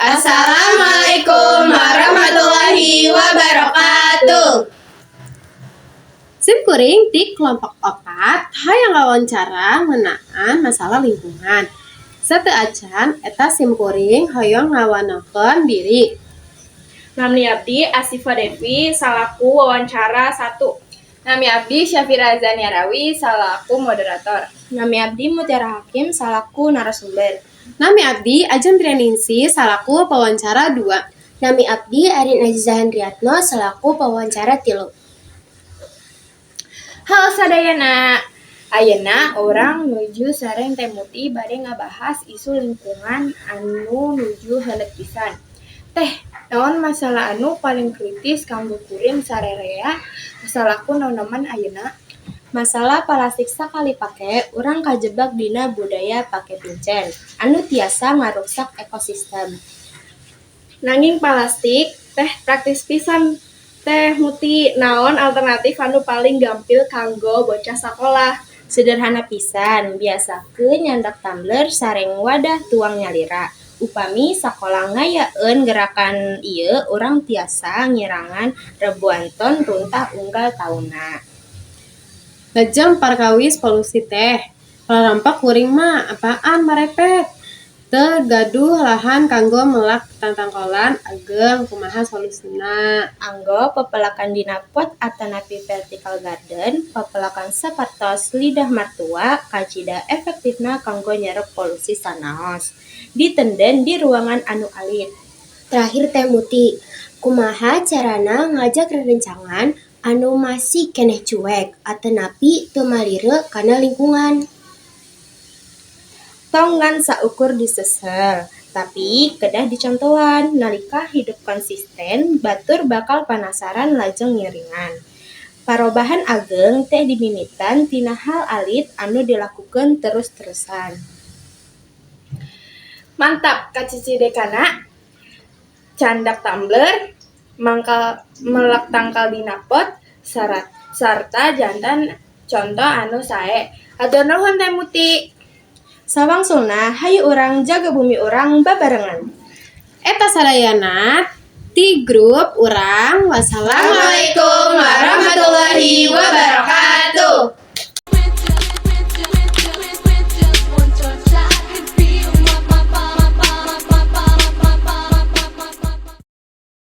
Assalamualaikum warahmatullahi wabarakatuh. Simkuring di kelompok 4 hayang wawancara ngeunaan masalah lingkungan. Sateu acan eta simkuring hoyong ngawanokeun diri. Nami abdi Asifa Devi salaku wawancara 1. Nami abdi Syafira Zaniarawi salaku moderator. Nami abdi Mutiara Hakim salaku narasumber. Nami abdi Ajeng Trianingsih salaku pewawancara 2. Nami abdi Arin Azizah Hendriatno salaku pewawancara 3. Halo sadayana, ayeuna orang nuju sareng Teh Muti bade ngabahas isu lingkungan anu nuju heuleut pisan. Teh, naon masalah anu paling kritis kanggo kuring sarerea salaku nonoman ayeuna? Masalah plastik sakali pake, urang kajebak dina budaya pake pincen, anu tiasa ngaruksak ekosistem. Nanging plastik teh praktis pisan. Teh Muti, naon alternatif anu paling gampil kanggo bocah sakolah? Sederhana pisan, biasakeun nyandak tumbler sareng wadah tuang nyalira. Upami sakola ngayaeun gerakan ieu, urang tiasa ngirangan rebuan ton runtah unggal taunna. Lajeng parkawis polusi teh. Palarampak kuring mah apaan marepet? Teu gaduh lahan kanggo melak tangtangkolan ageng kumaha solusina. Anggo pepelakan dina pot atanapi vertical garden, pepelakan sapertos lidah martua kacida efektifna kanggo nyerep polusi sanaos. Ditenden di ruangan anu alit. Terakhir Teh Muti, kumaha carana ngajak rerencangan anu masih keneh cuek atanapi teu malireu kana lingkungan. Tonggan saukur disesel, tapi kedah dicontohan nalika hidup konsisten batur bakal panasaran lajeng ngiringan. Parobahan ageng teh dimimitan tina hal alit anu dilakukeun terus-terusan. Mantap, kacicidekana. Candak tumbler, melak tangkal dina pot, sarta jantan contoh anu sae. Hatur nuhun Teh Muti. Sawangsulna hayu urang jaga bumi urang babarengan. Eta sadayana ti grup urang. Wassalamualaikum Assalamualaikum warahmatullahi wabarakatuh.